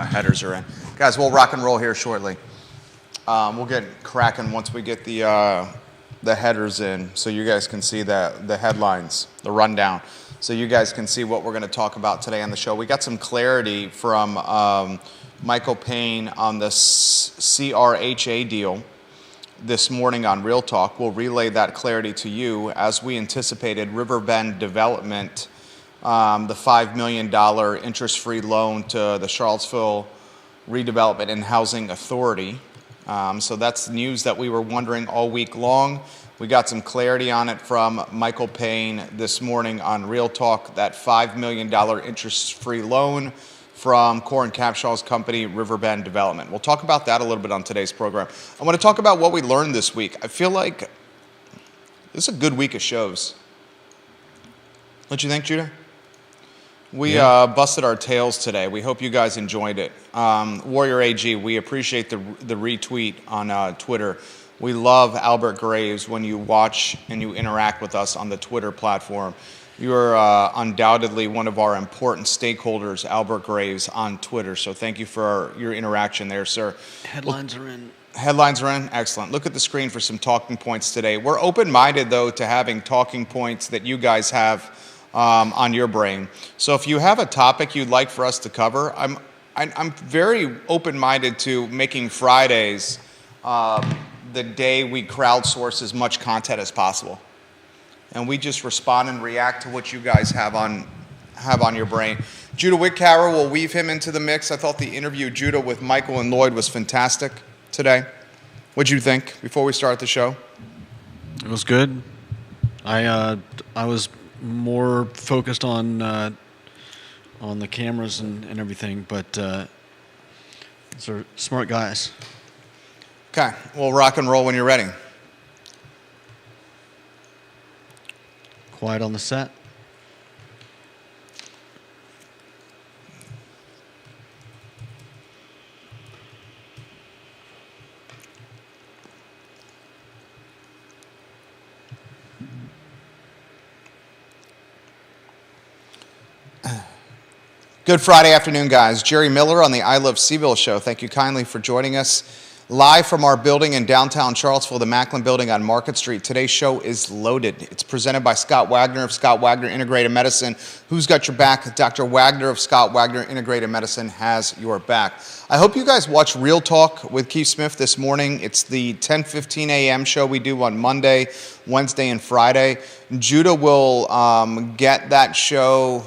headers are in. Guys, we'll rock and roll here shortly. We'll get cracking once we get the headers in, so you guys can see the headlines, the rundown, so you guys can see what we're going to talk about today on the show. We got some clarity from Michael Payne on the CRHA deal this morning on Real Talk. We'll relay that clarity to you. As we anticipated, Riverbend Development, the $5 million interest-free loan to the Charlottesville Redevelopment and Housing Authority. So that's news that we were wondering all week long. We got some clarity on it from Michael Payne this morning on Real Talk, that $5 million interest-free loan from Corin Capshaw's company, Riverbend Development. We'll talk about that a little bit on today's program. I want to talk about what we learned this week. I feel like this is a good week of shows. Don't you think, Judah? We busted our tails today. We hope you guys enjoyed it. Warrior AG, we appreciate the retweet on Twitter. We love Albert Graves when you watch and you interact with us on the Twitter platform. You are undoubtedly one of our important stakeholders, Albert Graves, on Twitter. So thank you for your interaction there, sir. Headlines are in. Headlines are in? Excellent. Look at the screen for some talking points today. We're open-minded, though, to having talking points that you guys have on your brain. So if you have a topic you'd like for us to cover, I'm very open-minded to making Fridays the day we crowdsource as much content as possible. And we just respond and react to what you guys have on your brain. Judah Wickhauer, will weave him into the mix. I thought the interview, Judah, with Michael and Lloyd was fantastic today. What'd you think before we start the show? It was good. I was more focused on the cameras and everything, but these are smart guys. Okay, we'll rock and roll when you're ready. Quiet on the set. Good Friday afternoon, guys. Jerry Miller on the I Love Seville show. Thank you kindly for joining us. Live from our building in downtown Charlottesville, the Macklin Building on Market Street. Today's show is loaded. It's presented by Scott Wagner of Scott Wagner Integrated Medicine. Who's got your back? Dr. Wagner of Scott Wagner Integrated Medicine has your back. I hope you guys watched Real Talk with Keith Smith this morning. It's the 10:15 a.m. show we do on Monday, Wednesday, and Friday. Judah will get that show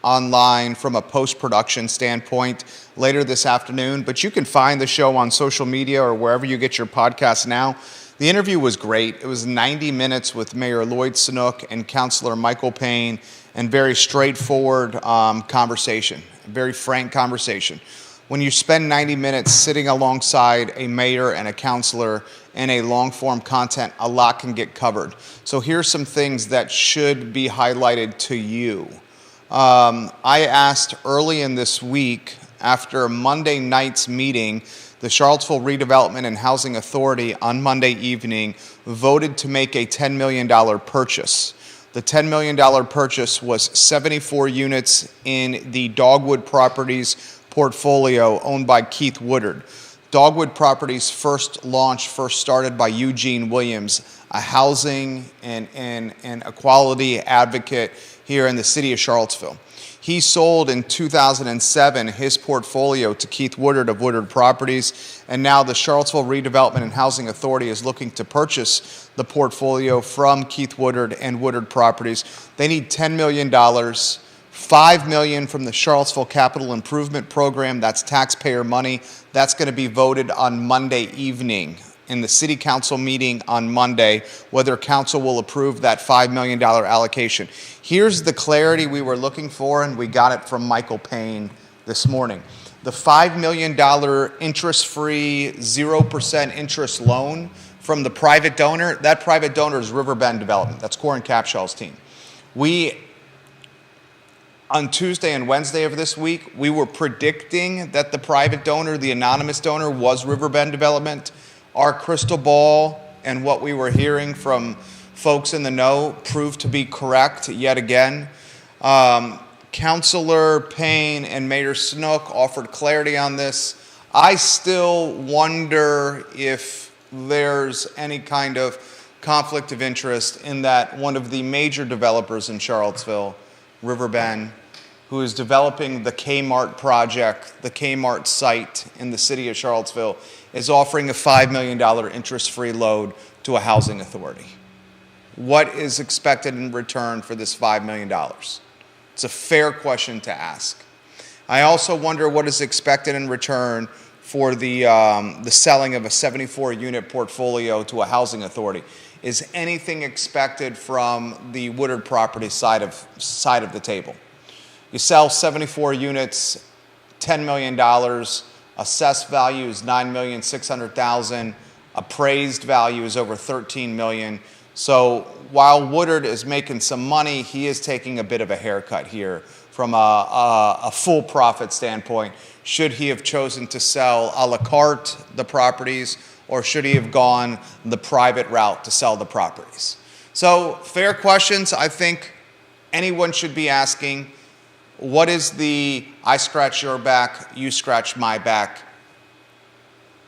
online from a post-production standpoint later this afternoon, but you can find the show on social media or wherever you get your podcasts now. The interview was great. It was 90 minutes with Mayor Lloyd Sinook and Councilor Michael Payne, and very straightforward conversation, very frank conversation. When you spend 90 minutes sitting alongside a mayor and a councilor in a long-form content, a lot can get covered. So here's some things that should be highlighted to you. I asked early in this week, after Monday night's meeting, the Charlottesville Redevelopment and Housing Authority on Monday evening voted to make a $10 million purchase. The $10 million purchase was 74 units in the Dogwood Properties portfolio owned by Keith Woodard. Dogwood Properties first started by Eugene Williams, a housing and equality advocate here in the city of Charlottesville. He sold in 2007 his portfolio to Keith Woodard of Woodard Properties, and now the Charlottesville Redevelopment and Housing Authority is looking to purchase the portfolio from Keith Woodard and Woodard Properties. They need $10 million, $5 million from the Charlottesville Capital Improvement Program. That's taxpayer money. That's going to be voted on Monday evening in the city council meeting on Monday, whether council will approve that $5 million allocation. Here's the clarity we were looking for, and we got it from Michael Payne this morning. The $5 million interest-free, 0% interest loan from the private donor, that private donor is Riverbend Development. That's Corin Capshaw's team. On Tuesday and Wednesday of this week, we were predicting that the private donor, the anonymous donor, was Riverbend Development. Our crystal ball and what we were hearing from folks in the know proved to be correct yet again. Councilor Payne and Mayor Snook offered clarity on this. I still wonder if there's any kind of conflict of interest in that one of the major developers in Charlottesville, Riverbend, who is developing the Kmart project, the Kmart site in the city of Charlottesville, is offering a $5 million interest-free loan to a housing authority. What is expected in return for this $5 million? It's a fair question to ask. I also wonder what is expected in return for the selling of a 74-unit portfolio to a housing authority. Is anything expected from the Woodard property side of the table? You sell 74 units, $10 million, assessed value is $9,600,000, appraised value is over $13 million. So while Woodard is making some money, he is taking a bit of a haircut here from a full profit standpoint. Should he have chosen to sell a la carte the properties, or should he have gone the private route to sell the properties? So fair questions. I think anyone should be asking, what is the I scratch your back, you scratch my back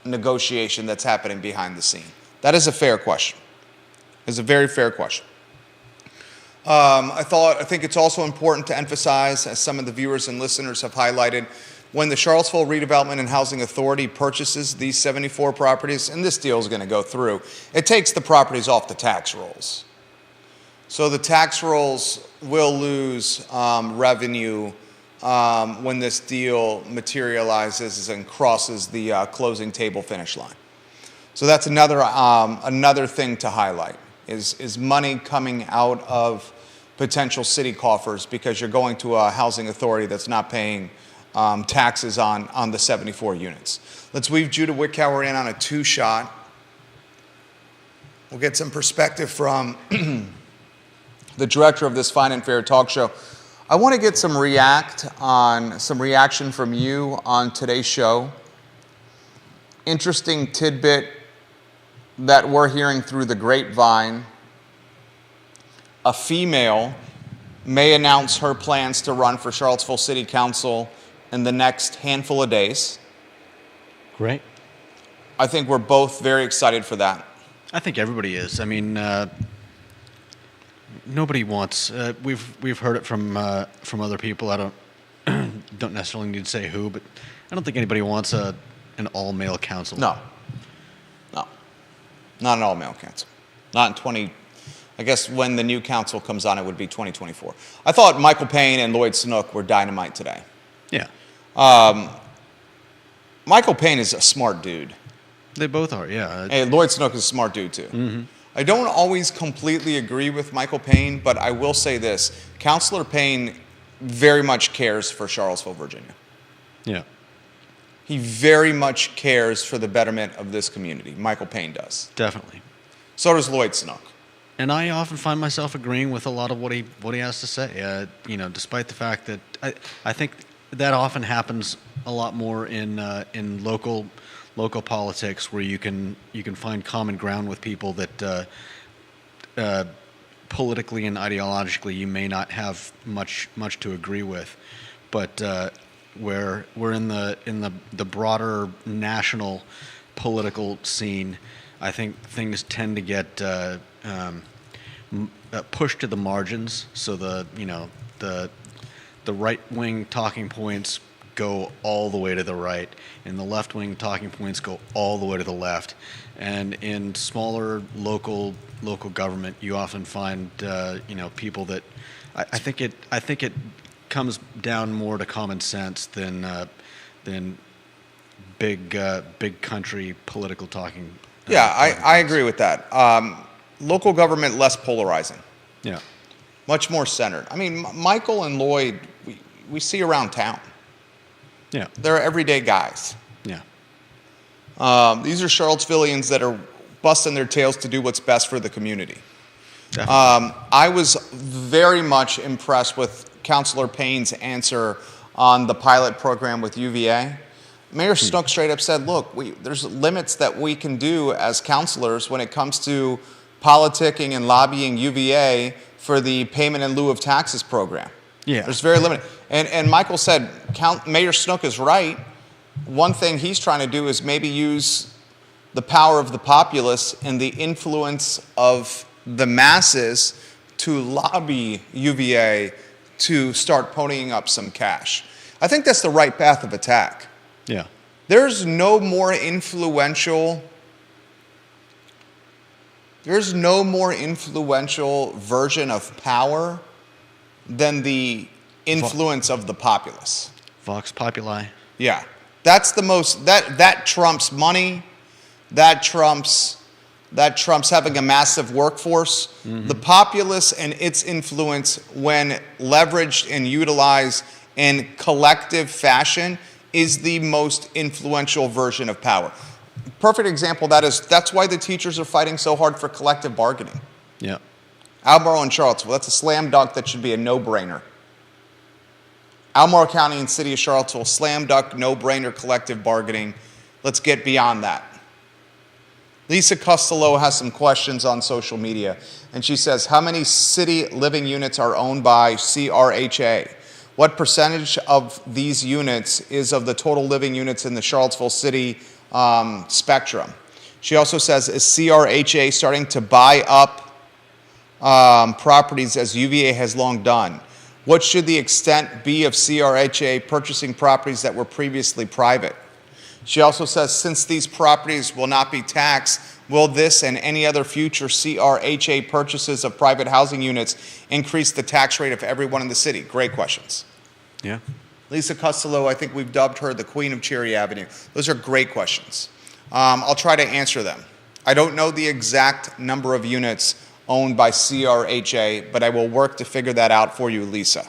negotiation that's happening behind the scene? That is a fair question. It's a very fair question. I think it's also important to emphasize, as some of the viewers and listeners have highlighted, when the Charlottesville Redevelopment and Housing Authority purchases these 74 properties, and this deal is going to go through, it takes the properties off the tax rolls. So the tax rolls will lose revenue when this deal materializes and crosses the closing table finish line. So that's another thing to highlight, is money coming out of potential city coffers because you're going to a housing authority that's not paying taxes on the 74 units. Let's weave Judah Wickower in on a two-shot. We'll get some perspective from the director of this Fine and Fair talk show. I want to get some reaction from you on today's show. Interesting tidbit that we're hearing through the grapevine. A female may announce her plans to run for Charlottesville City Council in the next handful of days. Great. I think we're both very excited for that. I think everybody is. I mean, nobody wants. We've heard it from other people. I don't necessarily need to say who, but I don't think anybody wants an all-male council. No, not an all-male council. Not in 20. I guess when the new council comes on, it would be 2024. I thought Michael Payne and Lloyd Snook were dynamite today. Yeah. Michael Payne is a smart dude. They both are, yeah. Hey, Lloyd Snook is a smart dude, too. Mm-hmm. I don't always completely agree with Michael Payne, but I will say this. Councilor Payne very much cares for Charlottesville, Virginia. Yeah. He very much cares for the betterment of this community. Michael Payne does. Definitely. So does Lloyd Snook. And I often find myself agreeing with a lot of what he has to say. Despite the fact that I think that often happens a lot more in local politics, where you can find common ground with people that politically and ideologically you may not have much to agree with, but where we're in the broader national political scene, I think things tend to get pushed to the margins. So the right-wing talking points go all the way to the right, and the left-wing talking points go all the way to the left. And in smaller local government, you often find people that I think it comes down more to common sense than big country political talking. I agree with that. Local government less polarizing. Yeah. Much more centered. I mean, Michael and Lloyd, we see around town. Yeah. They're everyday guys. Yeah. These are Charlottesvillians that are busting their tails to do what's best for the community. I was very much impressed with Councilor Payne's answer on the pilot program with UVA. Mayor Snook straight up said, look, there's limits that we can do as councilors when it comes to politicking and lobbying UVA for the payment in lieu of taxes program. Yeah. There's very limited. And Michael said, Mayor Snook is right. One thing he's trying to do is maybe use the power of the populace and the influence of the masses to lobby UVA to start ponying up some cash. I think that's the right path of attack. Yeah. There's no more influential version of power than the influence of the populace. Vox Populi. Yeah. That's the most, that trumps money. That trumps having a massive workforce. The populace and its influence, when leveraged and utilized in collective fashion, is the most influential version of power. Perfect example that's why the teachers are fighting so hard for collective bargaining. Yeah. Albemarle and Charlottesville, that's a slam dunk that should be a no-brainer. Albemarle County and City of Charlottesville, slam dunk, no-brainer collective bargaining. Let's get beyond that. Lisa Costello has some questions on social media, and she says, how many city living units are owned by CRHA? What percentage of these units is of the total living units in the Charlottesville city spectrum? She also says, is CRHA starting to buy up properties as UVA has long done? What should the extent be of CRHA purchasing properties that were previously private? She also says, since these properties will not be taxed, will this and any other future CRHA purchases of private housing units increase the tax rate of everyone in the city? Great questions. Yeah. Lisa Costello, I think we've dubbed her the Queen of Cherry Avenue. Those are great questions. I'll try to answer them. I don't know the exact number of units owned by CRHA, but I will work to figure that out for you, Lisa.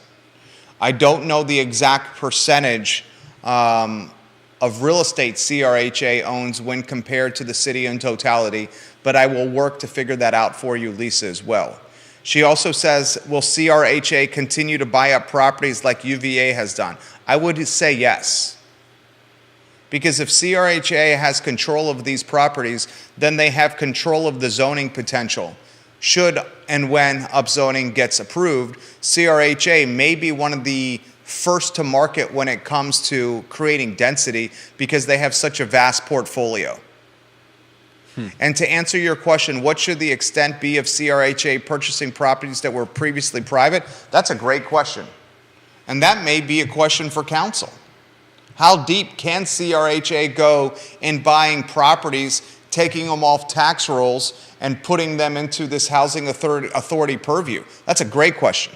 I don't know the exact percentage of real estate CRHA owns when compared to the city in totality, but I will work to figure that out for you, Lisa, as well. She also says, will CRHA continue to buy up properties like UVA has done? I would say yes. Because if CRHA has control of these properties, then they have control of the zoning potential. Should and when upzoning gets approved, CRHA may be one of the first to market when it comes to creating density because they have such a vast portfolio. And to answer your question, what should the extent be of CRHA purchasing properties that were previously private? That's a great question. And that may be a question for council. How deep can CRHA go in buying properties, taking them off tax rolls, and putting them into this housing authority purview? That's a great question.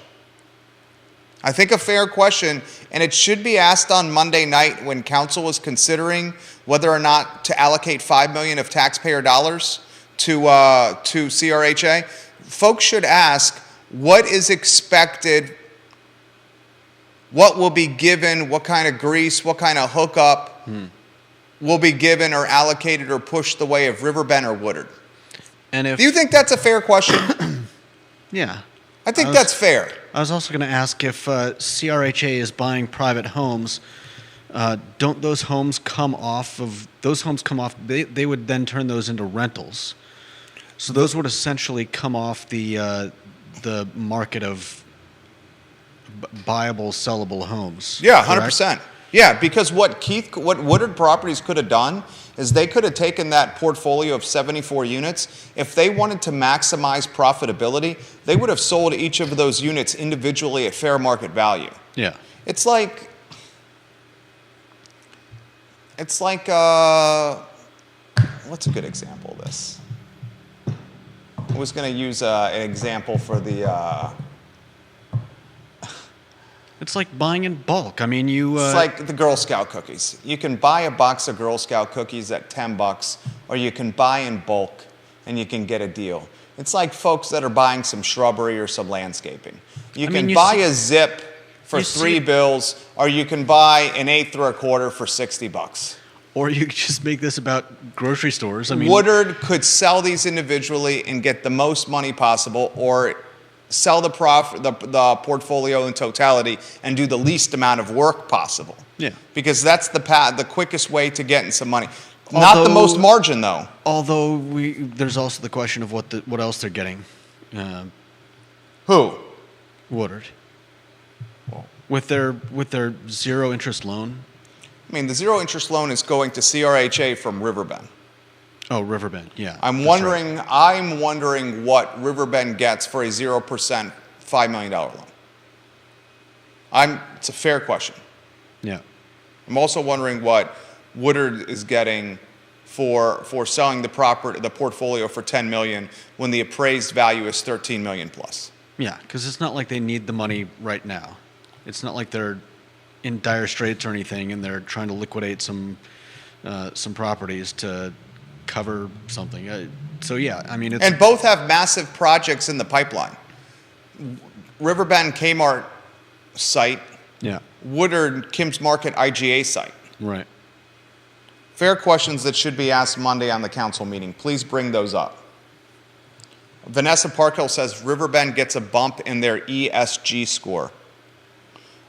I think a fair question, and it should be asked on Monday night when council is considering whether or not to allocate $5 million of taxpayer dollars to CRHA. Folks should ask what is expected, what will be given, what kind of grease, what kind of hookup will be given or allocated or pushed the way of Riverbend or Woodard. And if Do you think that's a fair question? yeah. I think that's fair. I was also going to ask if CRHA is buying private homes. Don't those homes come off? They would then turn those into rentals. So those would essentially come off the market of buyable, sellable homes. Yeah, correct? 100%. Yeah, because what Woodard Properties could have done is they could have taken that portfolio of 74 units. If they wanted to maximize profitability, they would have sold each of those units individually at fair market value. Yeah. It's like what's a good example of this? I was going to use an example for the. It's like buying in bulk. I mean, It's like the Girl Scout cookies. You can buy a box of Girl Scout cookies at $10, or you can buy in bulk and you can get a deal. It's like folks that are buying some shrubbery or some landscaping. You can buy a zip for $3, or you can buy an eighth or a quarter for $60. Or you could just make this about grocery stores. I mean, Woodard could sell these individually and get the most money possible, or sell the portfolio in totality and do the least amount of work possible. Yeah. Because that's the quickest way to getting some money. Not the most margin, though. Although there's also the question of what else they're getting. Who? Woodard. Well, with their zero interest loan. I mean, the zero interest loan is going to CRHA from Riverbend. Oh, Riverbend, yeah. I'm that's wondering. right. I'm wondering what Riverbend gets for a 0% $5 million loan. It's a fair question. Yeah. I'm also wondering what Woodard is getting for selling the portfolio for $10 million when the appraised value is $13 million plus. Yeah, because it's not like they need the money right now. It's not like they're in dire straits or anything, and they're trying to liquidate some properties to cover something. So yeah, I mean, it's And both have massive projects in the pipeline. Riverbend Kmart site, yeah, Woodard Kim's Market IGA site. right. Fair questions that should be asked Monday on the council meeting. Please bring those up. Vanessa Parkhill says Riverbend gets a bump in their ESG score.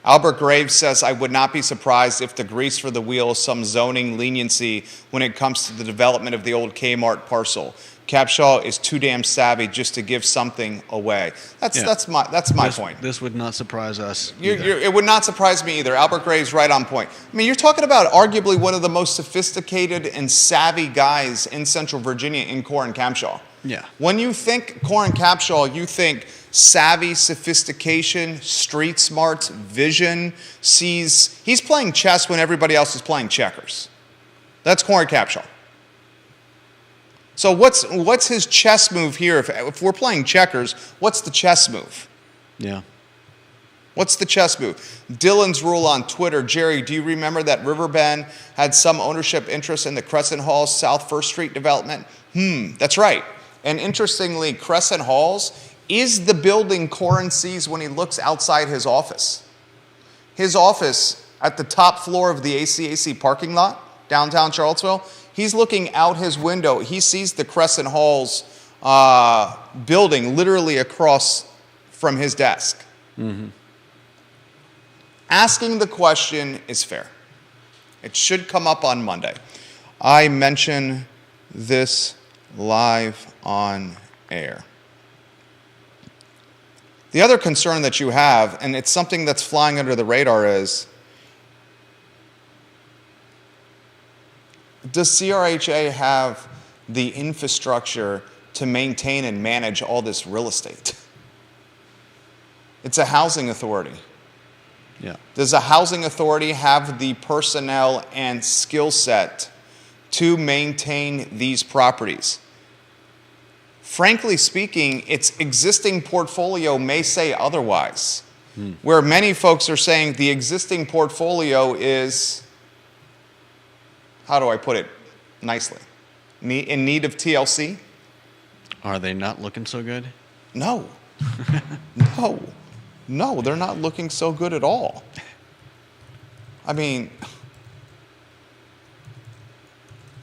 Albert Graves says, I would not be surprised if the grease for the wheel is some zoning leniency when it comes to the development of the old Kmart parcel. Capshaw is too damn savvy just to give something away. That's my point. This would not surprise us. It would not surprise me either. Albert Graves right on point. I mean, you're talking about arguably one of the most sophisticated and savvy guys in Central Virginia in Corin Capshaw. Yeah. When you think Corin Capshaw, you think savvy, sophistication, street smarts, vision, he's playing chess when everybody else is playing checkers. That's Corin Capshaw. So what's his chess move here? If we're playing checkers, what's the chess move? Yeah. What's the chess move? Dylan's Rule on Twitter. Jerry, do you remember that Riverbend had some ownership interest in the Crescent Halls South First Street development? That's right. And interestingly, Crescent Halls is the building Corin sees when he looks outside his office. His office at the top floor of the ACAC parking lot, downtown Charlottesville, he's looking out his window. He sees the Crescent Halls building literally across from his desk. Mm-hmm. Asking the question is fair. It should come up on Monday. I mention this live on air. The other concern that you have, and it's something that's flying under the radar, is does CRHA have the infrastructure to maintain and manage all this real estate? It's a housing authority. Yeah. Does a housing authority have the personnel and skill set to maintain these properties? Frankly speaking, its existing portfolio may say otherwise. Where many folks are saying the existing portfolio is, how do I put it nicely, in need of TLC? Are they not looking so good? No. No, they're not looking so good at all. I mean,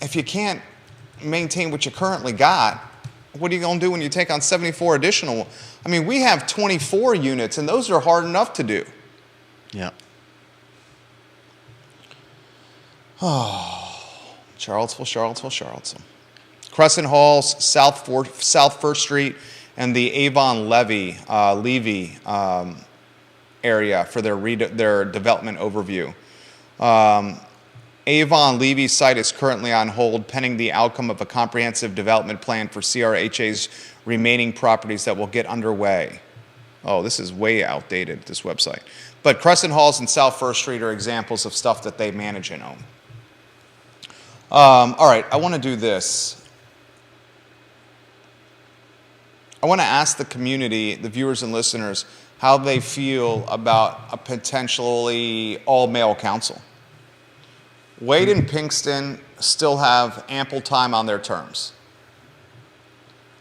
if you can't maintain what you currently got, what are you going to do when you take on 74 additional? I mean, we have 24 units, and those are hard enough to do. Yeah. Charlottesville. Crescent Halls, South First Street, and the Avon Levy area for their development overview. Avon Levy site is currently on hold pending the outcome of a comprehensive development plan for CRHA's remaining properties that will get underway. Oh, this is way outdated, this website. But Crescent Halls and South First Street are examples of stuff that they manage and own. All right, I want to do this. I want to ask the community, the viewers and listeners, how they feel about a potentially all-male council. Wade and Pinkston still have ample time on their terms.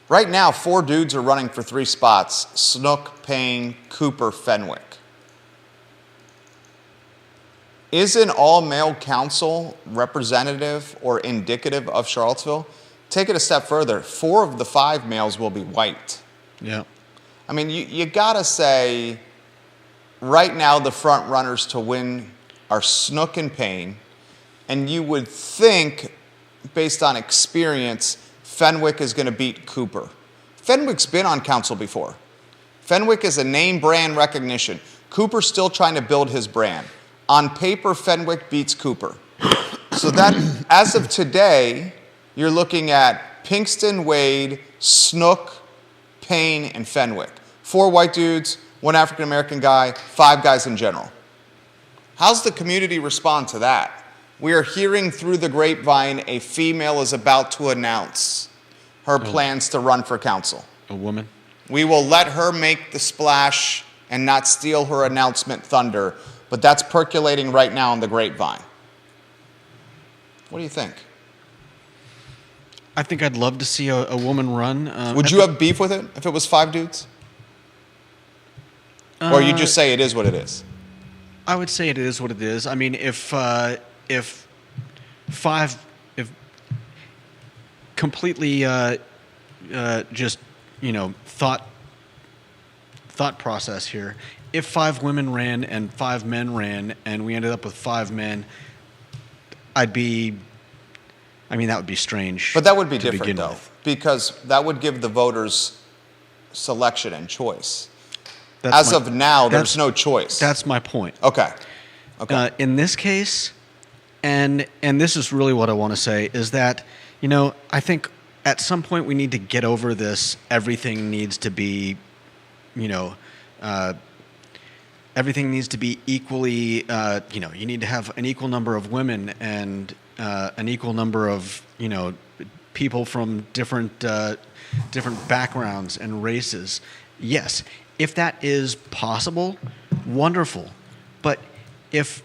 Right now, 4 dudes are running for 3 spots: Snook, Payne, Cooper, Fenwick. Is an all-male council representative or indicative of Charlottesville? Take it a step further. 4 of the 5 males will be white. Yeah. I mean, you gotta say, right now the front runners to win are Snook and Payne, and you would think, based on experience, Fenwick is going to beat Cooper. Fenwick's been on council before. Fenwick is a name brand recognition. Cooper's still trying to build his brand. On paper, Fenwick beats Cooper. So that, as of today, you're looking at Pinkston, Wade, Snook, Payne, and Fenwick. 4 white dudes, 1 African-American guy, 5 guys in general. How's the community respond to that? We are hearing through the grapevine a female is about to announce her plans to run for council. A woman? We will let her make the splash and not steal her announcement thunder, but that's percolating right now on the grapevine. What do you think? I think I'd love to see a woman run. Would you have beef with it if it was 5 dudes? Or you just say it is what it is? I would say it is what it is. I mean, if completely just thought process here, if 5 women ran and 5 men ran, and we ended up with 5 men, that would be strange. But that would be to different, begin though, with. because that would give the voters selection and choice. That's Of now, there's no choice. That's my point. Okay. In this case, and this is really what I want to say, is that, I think at some point we need to get over this. Everything needs to be, everything needs to be equally, you need to have an equal number of women and an equal number of, people from different backgrounds and races. Yes, if that is possible, wonderful. But if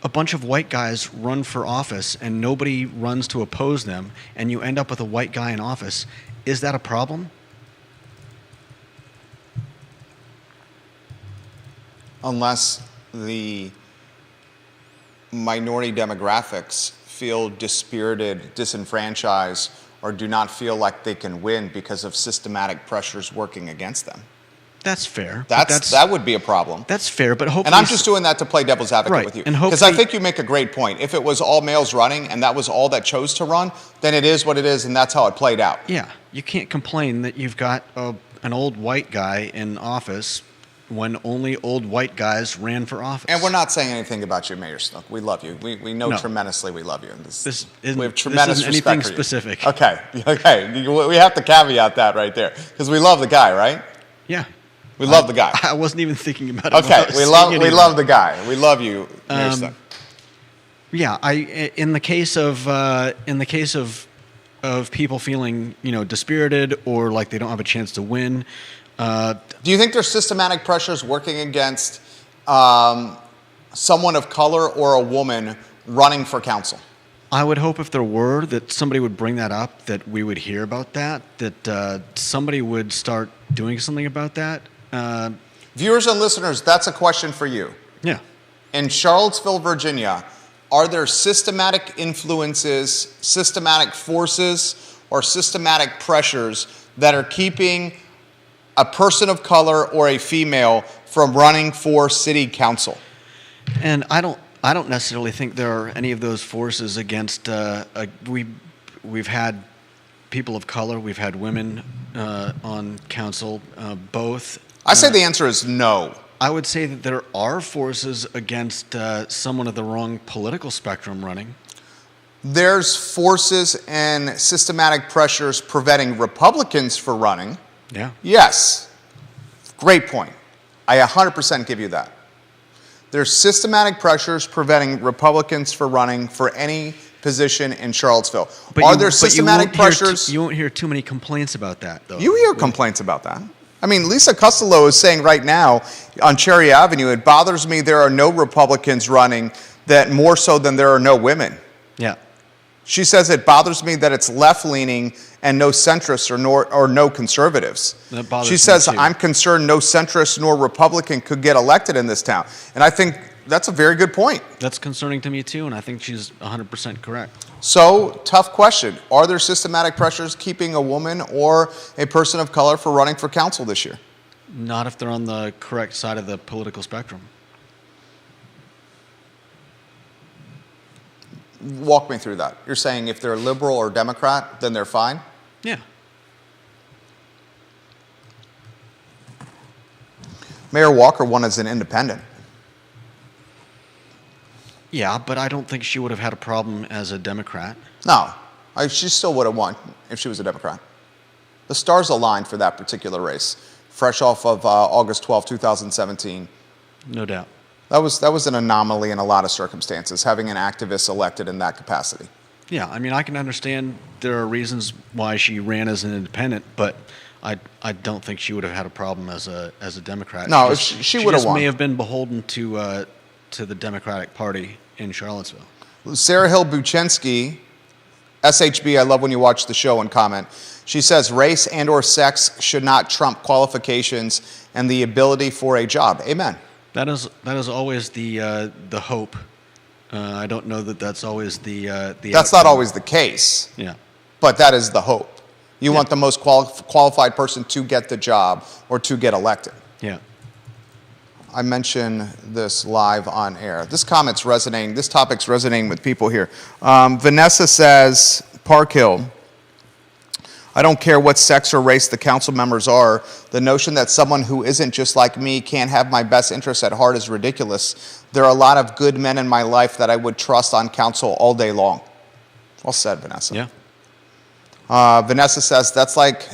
a bunch of white guys run for office and nobody runs to oppose them, and you end up with a white guy in office, is that a problem? Unless the minority demographics feel dispirited, disenfranchised, or do not feel like they can win because of systematic pressures working against them. That's fair. That would be a problem. That's fair, but hopefully... And I'm just doing that to play devil's advocate Right, with you. and Because I hopefully- think you make a great point. If it was all males running and that was all that chose to run, then it is what it is, and that's how it played out. Yeah, you can't complain that you've got an old white guy in office when only old white guys ran for office. And we're not saying anything about you, Mayor Snook. We love you. We know No. tremendously we love you. Isn't- we have tremendous this isn't respect anything for you. specific. Okay. We have to caveat that right there because we love the guy, right? Yeah. We love the guy. I wasn't even thinking about it. Okay, without we saying love anything. the guy. We love you, Mayor Snook. Yeah, in the case of people feeling dispirited or like they don't have a chance to win. Do you think there's systematic pressures working against someone of color or a woman running for council? I would hope if there were, that somebody would bring that up, that we would hear about that, that somebody would start doing something about that. Viewers and listeners, that's a question for you. Yeah. In Charlottesville, Virginia, are there systematic influences, systematic forces, or systematic pressures that are keeping a person of color or a female from running for city council? And I don't necessarily think there are any of those forces against. We've had people of color, we've had women on council, both. I say the answer is no. I would say that there are forces against someone of the wrong political spectrum running. There's forces and systematic pressures preventing Republicans from running. Yeah. Yes. Great point. I 100% give you that. There's systematic pressures preventing Republicans from running for any position in Charlottesville. Are there systematic pressures? You won't hear too many complaints about that, though. You hear complaints about that. I mean, Lisa Costello is saying right now on Cherry Avenue, it bothers me there are no Republicans running, that more so than there are no women. Yeah. She says it bothers me that it's left-leaning and no centrists or no conservatives. That bothers She me says, too. I'm concerned no centrist nor Republican could get elected in this town. And I think that's a very good point. That's concerning to me, too, and I think she's 100% correct. So, tough question. Are there systematic pressures keeping a woman or a person of color from running for council this year? Not if they're on the correct side of the political spectrum. Walk me through that. You're saying if they're liberal or Democrat, then they're fine? Yeah. Mayor Walker won as an independent. Yeah, but I don't think she would have had a problem as a Democrat. No, she still would have won if she was a Democrat. The stars aligned for that particular race, fresh off of August 12, 2017. No doubt. That was an anomaly in a lot of circumstances, having an activist elected in that capacity. Yeah, I mean, I can understand there are reasons why she ran as an independent, but I don't think she would have had a problem as a Democrat. No, she would have just won. may have been beholden to the Democratic Party in Charlottesville. Sarah Hill Buchensky, SHB, I love when you watch the show and comment. She says race and or sex should not trump qualifications and the ability for a job. Amen. That is always the hope. I don't know that that's always the That's outcome. not always the case, Yeah. but that is the hope. You want the most qualified person to get the job or to get elected. Yeah. I mention this live on air. This comment's resonating. This topic's resonating with people here. Vanessa says, Park Hill, I don't care what sex or race the council members are. The notion that someone who isn't just like me can't have my best interests at heart is ridiculous. There are a lot of good men in my life that I would trust on council all day long. Well said, Vanessa. Yeah. Vanessa says, that's like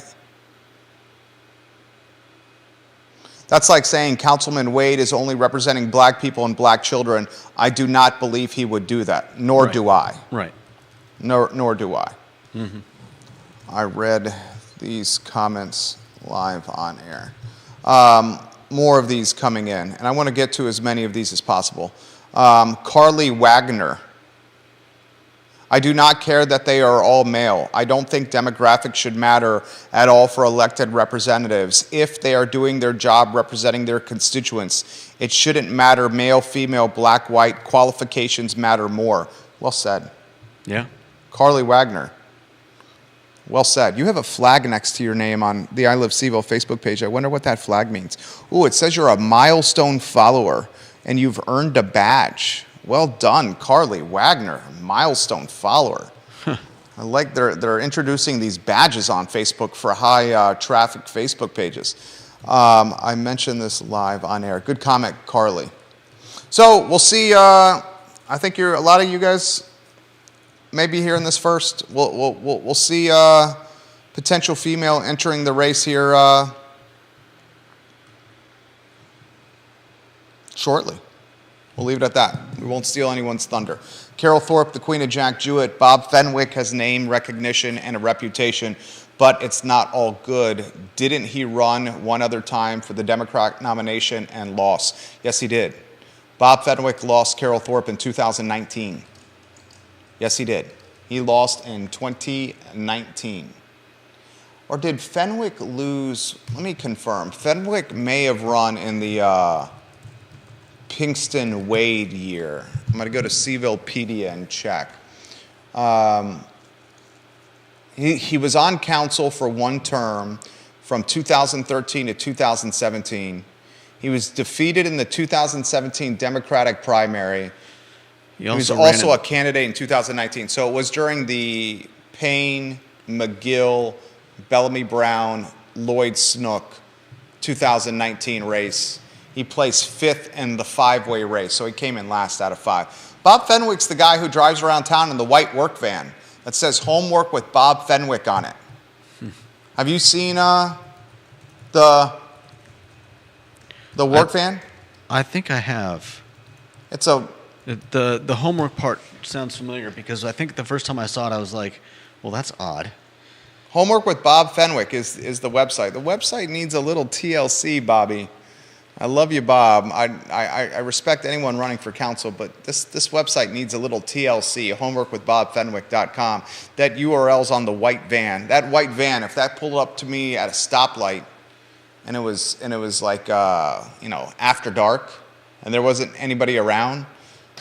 saying Councilman Wade is only representing black people and black children. I do not believe he would do that, nor Right. do I. Right. Nor do I. Mm-hmm. I read these comments live on air. More of these coming in, and I want to get to as many of these as possible. Carly Wagner. I do not care that they are all male. I don't think demographics should matter at all for elected representatives. If they are doing their job representing their constituents, it shouldn't matter male, female, black, white. Qualifications matter more. Well said. Yeah. Carly Wagner. Well said. You have a flag next to your name on the I Live Seaville Facebook page. I wonder what that flag means. Ooh, it says you're a milestone follower and you've earned a badge. Well done, Carly Wagner, milestone follower. I like they're introducing these badges on Facebook for high traffic Facebook pages. I mentioned this live on air. Good comment, Carly. So we'll see. I think a lot of you guys may be hearing this first. We'll see potential female entering the race here shortly. We'll leave it at that. We won't steal anyone's thunder. Carol Thorpe, the Queen of Jack Jewett. Bob Fenwick has name recognition and a reputation, but it's not all good. Didn't he run one other time for the Democrat nomination and lost? Yes, he did. Bob Fenwick lost Carol Thorpe in 2019. Yes, he did. He lost in 2019. Or did Fenwick lose? Let me confirm. Fenwick may have run in the Pinkston Wade year. I'm going to go to Sevillepedia and check. He was on council for one term from 2013 to 2017. He was defeated in the 2017 Democratic primary. He was also a candidate in 2019. So it was during the Payne, McGill, Bellamy Brown, Lloyd Snook 2019 race. He placed fifth in the five-way race, so he came in last out of five. Bob Fenwick's the guy who drives around town in the white work van that says homework with Bob Fenwick on it. Have you seen the work van? I think I have. It's a... The homework part sounds familiar because I think the first time I saw it, I was like, well, that's odd. Homework with Bob Fenwick is the website. The website needs a little TLC, Bobby. I love you, Bob. I respect anyone running for council, but this website needs a little TLC, homeworkwithbobfenwick.com. That URL's on the white van. That white van, if that pulled up to me at a stoplight and it was like after dark and there wasn't anybody around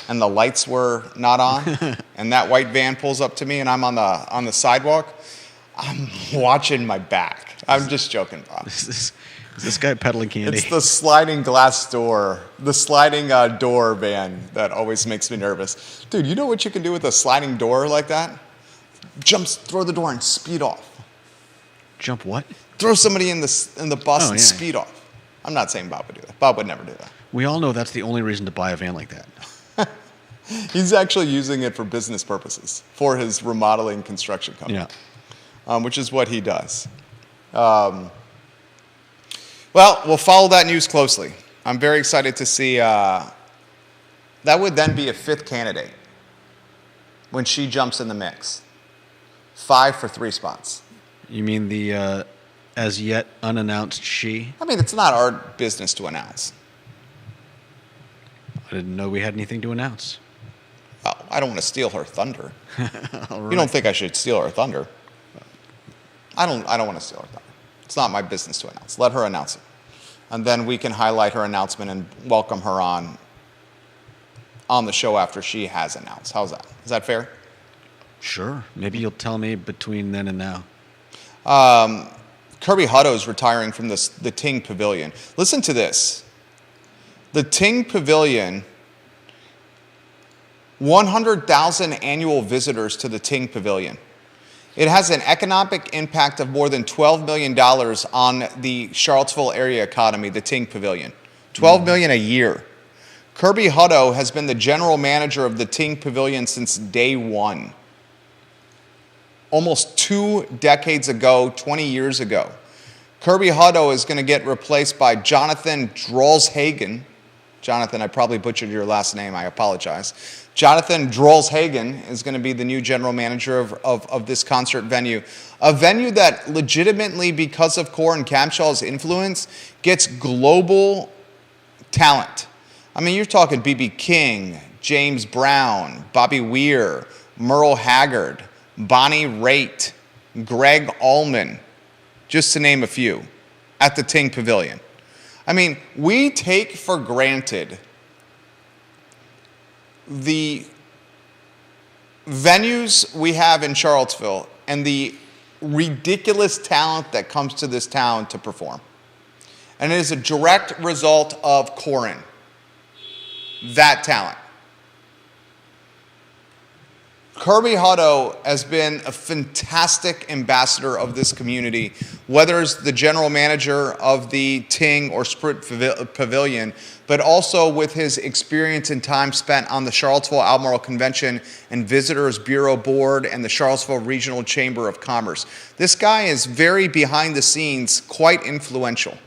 and the lights were not on and that white van pulls up to me and I'm on the sidewalk, I'm watching my back. I'm just joking, Bob. Is this guy peddling candy? It's the sliding glass door, the sliding door van that always makes me nervous. Dude, you know what you can do with a sliding door like that? Throw the door and speed off. Jump what? Throw somebody in the bus and speed off. I'm not saying Bob would do that. Bob would never do that. We all know that's the only reason to buy a van like that. He's actually using it for business purposes, for his remodeling construction company, which is what he does. Well, we'll follow that news closely. I'm very excited to see. That would then be a fifth candidate when she jumps in the mix. 5 for 3 spots. You mean the as yet unannounced she? I mean, it's not our business to announce. I didn't know we had anything to announce. Well, I don't want to steal her thunder. All right. You don't think I should steal her thunder? I don't want to steal her thunder. It's not my business to announce. Let her announce it. And then we can highlight her announcement and welcome her on the show after she has announced. How's that? Is that fair? Sure. Maybe you'll tell me between then and now. Kirby Hutto is retiring from the Ting Pavilion. Listen to this. The Ting Pavilion, 100,000 annual visitors to the Ting Pavilion. It has an economic impact of more than $12 million on the Charlottesville area economy, the Ting Pavilion. $12 million a year. Kirby Hutto has been the general manager of the Ting Pavilion since day one. Almost 2 decades ago, 20 years ago. Kirby Hutto is going to get replaced by Jonathan Drolshagen. Jonathan, I probably butchered your last name. I apologize. Jonathan Drolshagen is going to be the new general manager of this concert venue. A venue that legitimately, because of Corin Camshaw's influence, gets global talent. I mean, you're talking B.B. King, James Brown, Bobby Weir, Merle Haggard, Bonnie Raitt, Greg Allman, just to name a few, at the Ting Pavilion. I mean, we take for granted the venues we have in Charlottesville and the ridiculous talent that comes to this town to perform. And it is a direct result of Corin, that talent. Kirby Hutto has been a fantastic ambassador of this community, whether as the general manager of the Ting or Sprint Pavilion, but also with his experience and time spent on the Charlottesville Albemarle Convention and Visitors Bureau Board and the Charlottesville Regional Chamber of Commerce. This guy is very behind the scenes, quite influential.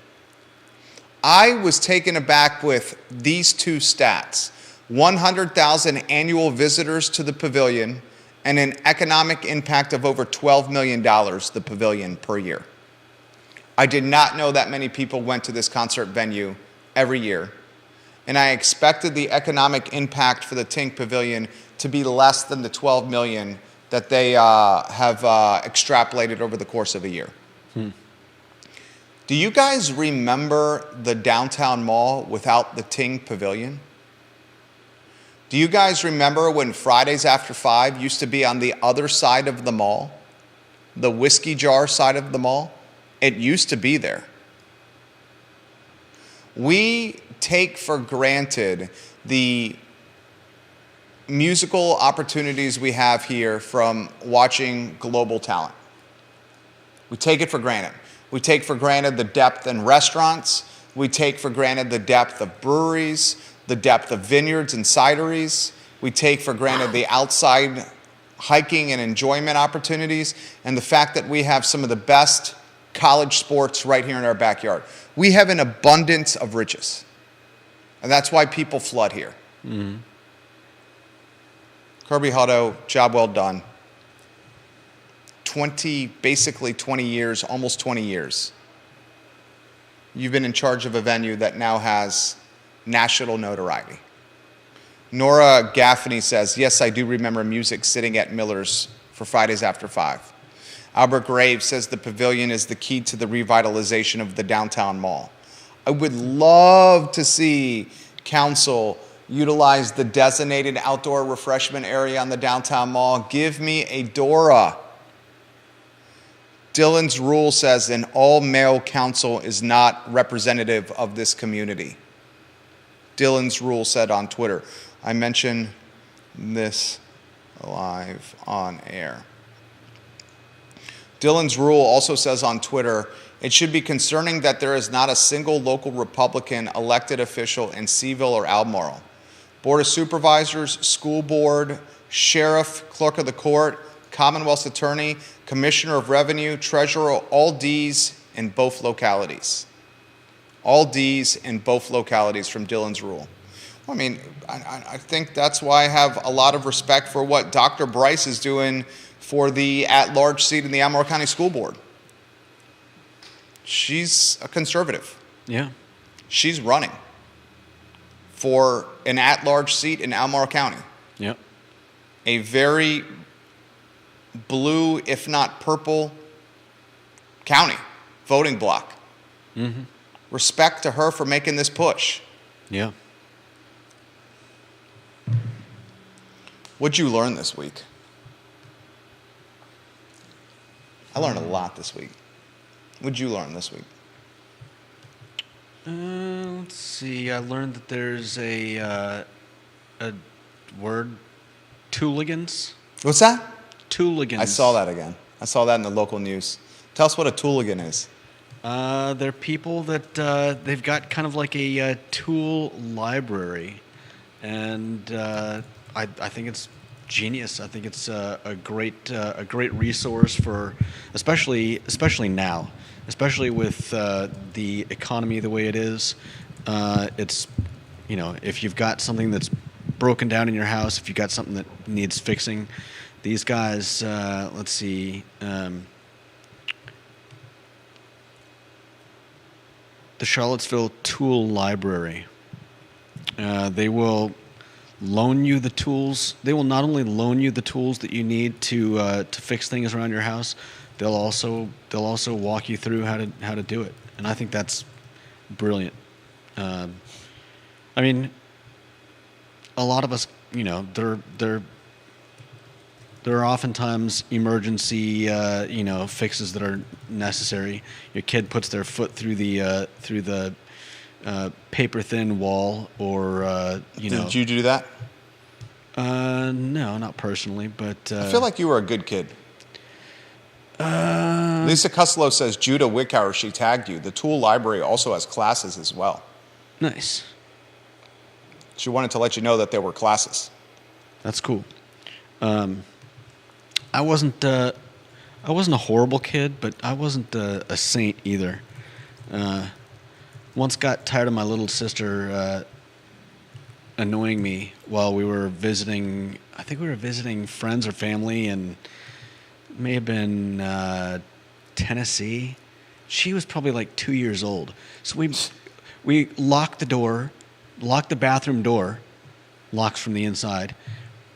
I was taken aback with these two stats. 100,000 annual visitors to the pavilion and an economic impact of over $12 million, the pavilion, per year. I did not know that many people went to this concert venue every year, and I expected the economic impact for the Ting Pavilion to be less than the $12 million that they have extrapolated over the course of a year. Do you guys remember the downtown mall without the Ting Pavilion? Do you guys remember when Fridays After 5 used to be on the other side of the mall? The whiskey jar side of the mall? It used to be there. We take for granted the musical opportunities we have here from watching global talent. We take it for granted. We take for granted the depth in restaurants. We take for granted the depth of breweries, the depth of vineyards and cideries. We take for granted the outside hiking and enjoyment opportunities, and the fact that we have some of the best college sports right here in our backyard. We have an abundance of riches, and that's why people flood here. Mm-hmm. Kirby Hutto, job well done. Basically 20 years, almost 20 years. You've been in charge of a venue that now has national notoriety. Nora Gaffney says, yes, I do remember music sitting at Miller's for Fridays After 5. Albert Graves says the pavilion is the key to the revitalization of the downtown mall. I would love to see council utilize the designated outdoor refreshment area on the downtown mall. Give me a Dora. Dylan's rule says an all-male council is not representative of this community. Dylan's rule said on Twitter. I mentioned this live on air. Dylan's rule also says on Twitter, It should be concerning that there is not a single local Republican elected official in Seville or Albemarle. Board of Supervisors, school board, sheriff, clerk of the court, Commonwealth's attorney, commissioner of revenue, treasurer, all D's in both localities. All D's in both localities from Dillon's rule. Well, I mean, I think that's why I have a lot of respect for what Dr. Bryce is doing for the at-large seat in the Albemarle County School Board. She's a conservative. Yeah. She's running for an at-large seat in Albemarle County. Yep. A very blue, if not purple, county voting block. Mm-hmm. Respect to her for making this push. Yeah. What'd you learn this week? I learned a lot this week. What'd you learn this week? Let's see. I learned that there's a word, tooligans. What's that? Tooligans. I saw that again. I saw that in the local news. Tell us what a tooligan is. They're people that they've got kind of like a tool library, and I think it's genius. I think it's a great resource for, especially now, especially with the economy the way it is. It's, you know, if you've got something that's broken down in your house, if you've got something that needs fixing, these guys. Let's see. The Charlottesville Tool Library. They will loan you the tools. They will not only loan you the tools that you need to fix things around your house, they'll also walk you through how to do it. And I think that's brilliant. I mean, a lot of us, you know, there are oftentimes emergency, fixes that are necessary. Your kid puts their foot through the paper thin wall, or Did you do that? No, not personally, but I feel like you were a good kid. Lisa Cuslow says Judah Wickhauer, she tagged you. The tool library also has classes as well. Nice. She wanted to let you know that there were classes. That's cool. I wasn't a horrible kid, but I wasn't a saint either. Once got tired of my little sister annoying me while we were visiting. I think we were visiting friends or family, and it may have been Tennessee. She was probably like 2 years old. So we locked the door, locked the bathroom door, locks from the inside,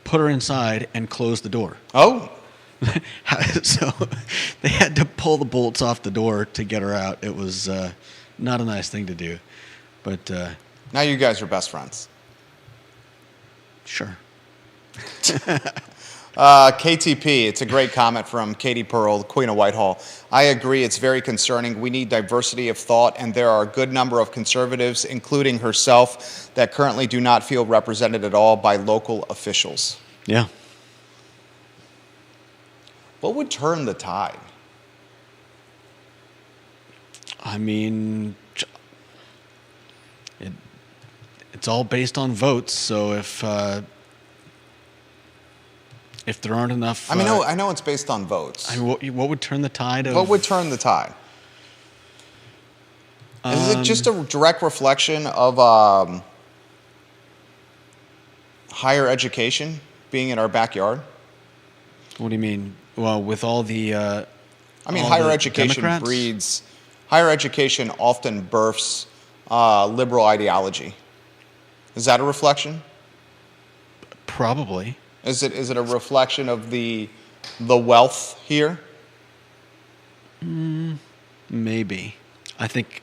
put her inside, and closed the door. Oh. So they had to pull the bolts off the door to get her out. It was not a nice thing to do, but Now you guys are best friends. sure. KTP, it's a great comment from Katie Pearl, the Queen of Whitehall. I agree, it's very concerning. We need diversity of thought, and there are a good number of conservatives, including herself, that currently do not feel represented at all by local officials. Yeah. What would turn the tide? I mean, it's all based on votes. So if there aren't enough, I know it's based on votes. I mean, what would turn the tide of? What would turn the tide? Is it just a direct reflection of higher education being in our backyard? What do you mean? Well, with all the, higher education Democrats? breeds. Higher education often births liberal ideology. Is that a reflection? Probably. Is it a reflection of the wealth here? Maybe. I think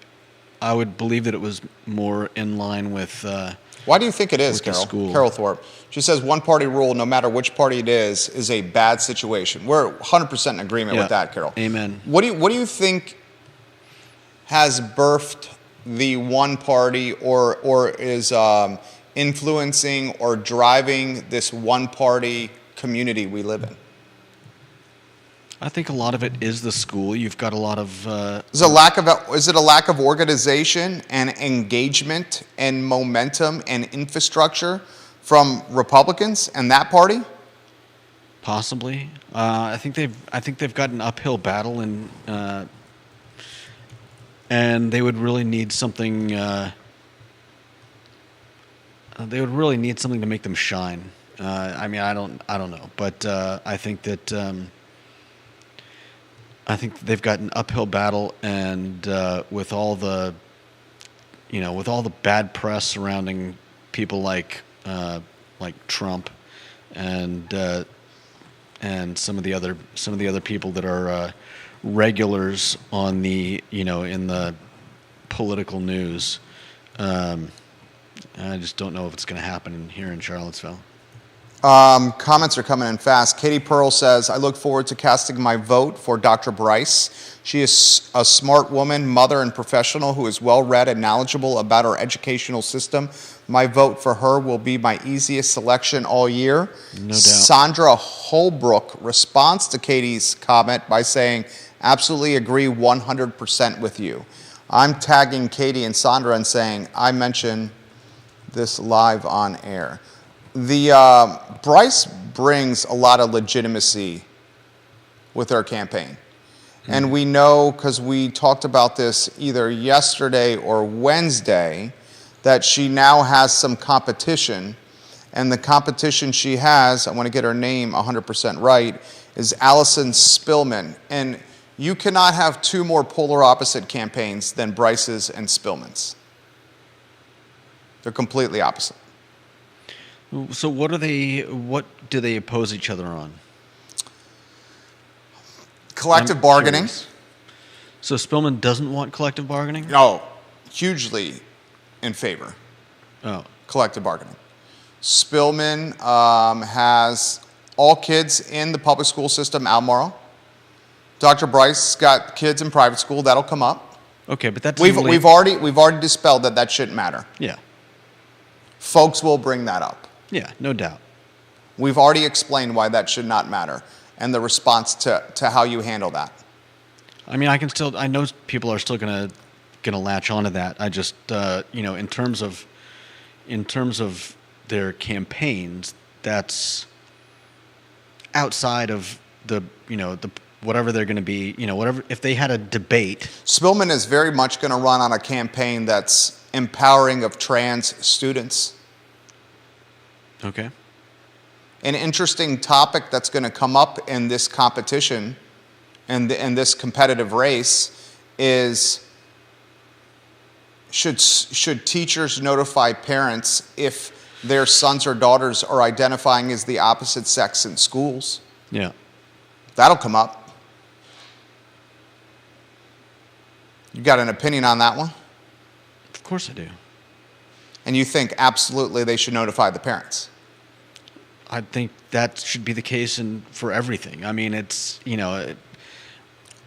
I would believe that it was more in line with. Why do you think it is, With the Carol? school. Carol Thorpe. She says one-party rule, no matter which party it is a bad situation. We're 100% in agreement with that, Carol. Amen. What do you think has birthed the one party, or is influencing or driving this one-party community we live in? I think a lot of it is the school. You've got a lot of Is it a lack of organization and engagement and momentum and infrastructure from Republicans and that party? possibly. I think they've got an uphill battle, and they would really need something. They would really need something to make them shine. I mean, I don't know, but I think they've got an uphill battle, and with all the, with all the bad press surrounding people like Trump, and some of the other people that are regulars on the in the political news. I just don't know if it's going to happen here in Charlottesville. Comments are coming in fast. Katie Pearl says, I look forward to casting my vote for Dr. Bryce. She is a smart woman, mother, and professional who is well-read and knowledgeable about our educational system. My vote for her will be my easiest selection all year. No doubt. Sandra Holbrook responds to Katie's comment by saying, absolutely agree 100% with you. I'm tagging Katie and Sandra and saying, I mention this live on air. The Bryce brings a lot of legitimacy with her campaign. And we know, because we talked about this either yesterday or Wednesday, that she now has some competition. And the competition she has, I want to get her name 100% right, is Allison Spillman. And you cannot have two more polar opposite campaigns than Bryce's and Spillman's. They're completely opposite. So what do they oppose each other on? Collective I'm bargaining. curious. So Spillman doesn't want collective bargaining? No, hugely in favor. Oh. Collective bargaining. Spillman has all kids in the public school system, Albemarle. Dr. Bryce got kids in private school. That'll come up. Okay, but that's We've already dispelled that shouldn't matter. Yeah. Folks will bring that up. Yeah, no doubt. We've already explained why that should not matter and the response to how you handle that. I mean, I know people are still gonna latch onto that. I just, in terms of their campaigns, that's outside of the whatever they're going to be, whatever. If they had a debate, Spillman is very much going to run on a campaign that's empowering of trans students. okay. An interesting topic that's going to come up in this competition and in this competitive race is should teachers notify parents if their sons or daughters are identifying as the opposite sex in schools? Yeah. That'll come up. You got an opinion on that one? Of course I do. And you think absolutely they should notify the parents? I think that should be the case for everything. I mean, it's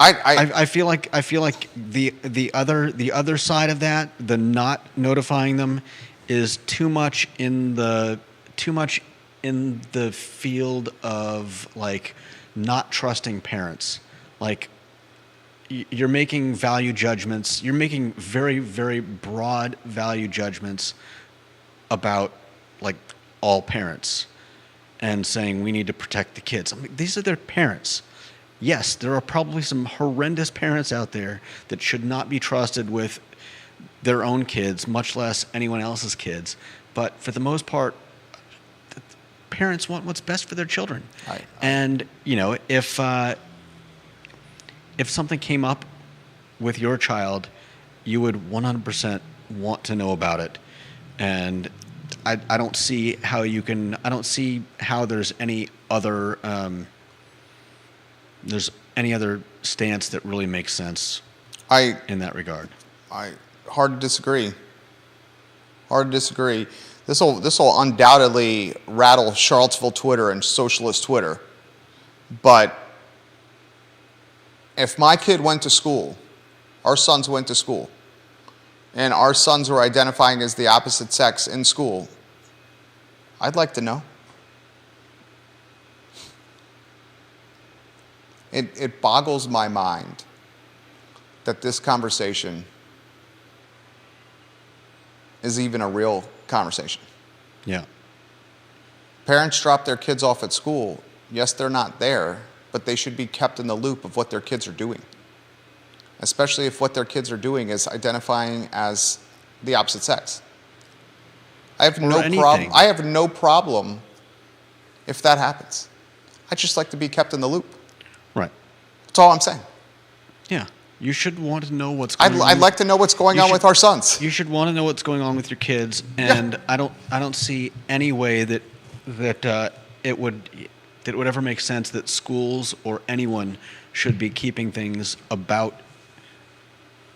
I feel like the other side of that, the not notifying them, is too much in the field of like not trusting parents. Like you're making value judgments. You're making very, very broad value judgments about like all parents and saying we need to protect the kids. I mean, these are their parents. Yes, there are probably some horrendous parents out there that should not be trusted with their own kids, much less anyone else's kids. But for the most part, parents want what's best for their children. And if something came up with your child, you would 100% want to know about it. And I don't see how you can. I don't see how there's any other. There's any other stance that really makes sense. In that regard. Hard to disagree. Hard to disagree. This will undoubtedly rattle Charlottesville Twitter and socialist Twitter. But if my kid went to school, our sons went to school, and our sons were identifying as the opposite sex in school, I'd like to know. It boggles my mind that this conversation is even a real conversation. Yeah. Parents drop their kids off at school. Yes, they're not there, but they should be kept in the loop of what their kids are doing, especially if what their kids are doing is identifying as the opposite sex. I have no problem. I have no problem if that happens. I just like to be kept in the loop. Right. That's all I'm saying. Yeah. You should want to know what's going on. I'd like to know what's going on with our sons. You should want to know what's going on with your kids, and yeah. I don't see any way that it would ever make sense that schools or anyone should be keeping things about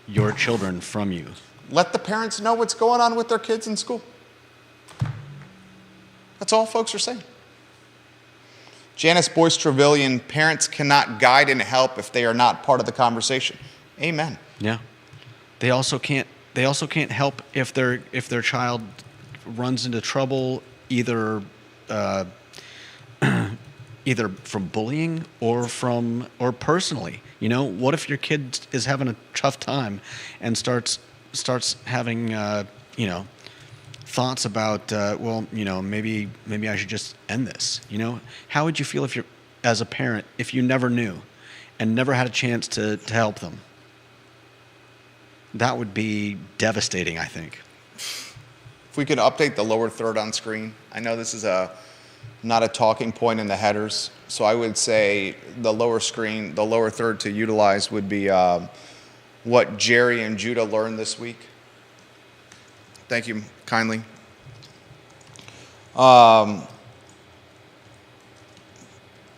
your children from you. Let the parents know what's going on with their kids in school. That's all folks are saying. Janice Boyce Trevelyan, parents cannot guide and help if they are not part of the conversation. Amen. Yeah. They also can't help if their child runs into trouble either from bullying or personally. You know, what if your kid is having a tough time and starts having thoughts about maybe I should just end this. You know, how would you feel if as a parent, if you never knew and never had a chance to help them? That would be devastating, I think. If we could update the lower third on screen. I know this is not a talking point in the headers, so I would say the lower third to utilize would be what Jerry and Judah learned this week. Thank you kindly.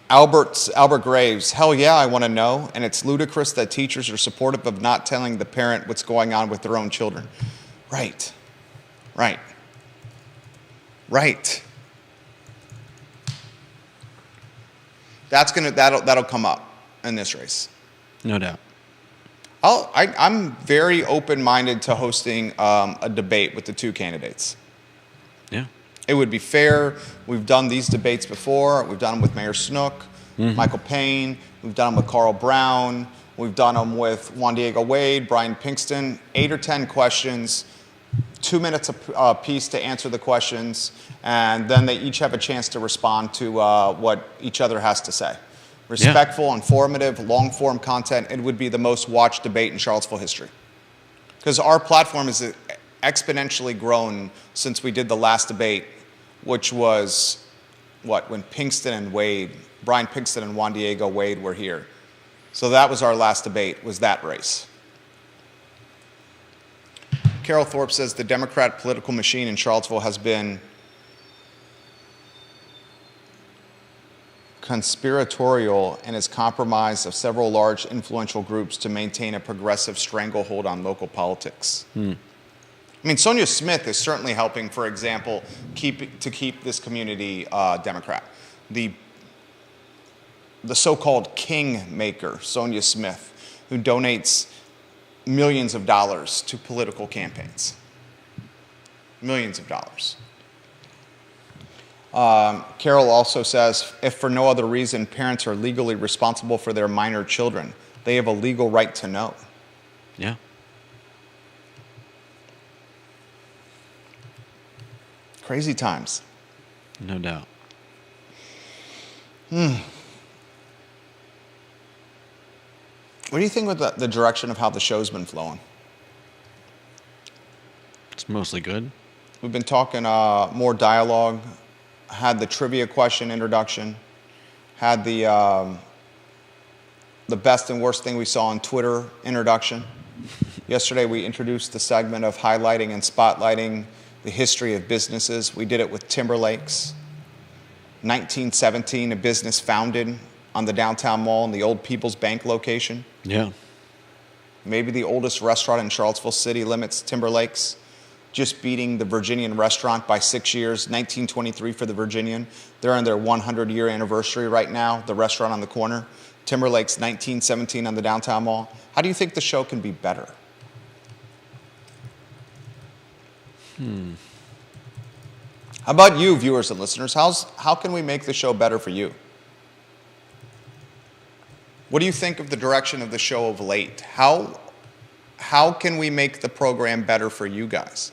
Albert Graves, hell yeah, I want to know, and it's ludicrous that teachers are supportive of not telling the parent what's going on with their own children. Right. That'll come up in this race. No doubt. I'm very open-minded to hosting a debate with the two candidates. Yeah. It would be fair. We've done these debates before. We've done them with Mayor Snook, Michael Payne. We've done them with Carl Brown. We've done them with Juan Diego Wade, Brian Pinkston. 8 or 10 questions, 2 minutes a piece to answer the questions, and then they each have a chance to respond to what each other has to say. Respectful, informative, long-form content. It would be the most watched debate in Charlottesville history. Because our platform is exponentially grown since we did the last debate, which was, when Brian Pinkston and Juan Diego Wade were here. So that was our last debate, was that race. Carol Thorpe says the Democrat political machine in Charlottesville has been conspiratorial and is comprised of several large influential groups to maintain a progressive stranglehold on local politics. I mean, Sonia Smith is certainly helping, for example, keep this community Democrat. The so-called kingmaker, Sonia Smith, who donates millions of dollars to political campaigns. Millions of dollars. Carol also says, if for no other reason parents are legally responsible for their minor children, they have a legal right to know. Yeah. Crazy times. No doubt. What do you think with the direction of how the show's been flowing? It's mostly good. We've been talking more dialogue, had the trivia question introduction, had the best and worst thing we saw on Twitter introduction. Yesterday we introduced the segment of highlighting and spotlighting the history of businesses. We did it with Timberlakes. 1917, a business founded on the downtown mall in the old People's Bank location. Yeah. Maybe the oldest restaurant in Charlottesville city limits, Timberlakes, just beating the Virginian restaurant by 6 years, 1923 for the Virginian. They're on their 100-year anniversary right now, the restaurant on the corner. Timberlakes, 1917 on the downtown mall. How do you think the show can be better? How about you, viewers and listeners? How can we make the show better for you? What do you think of the direction of the show of late? How can we make the program better for you guys?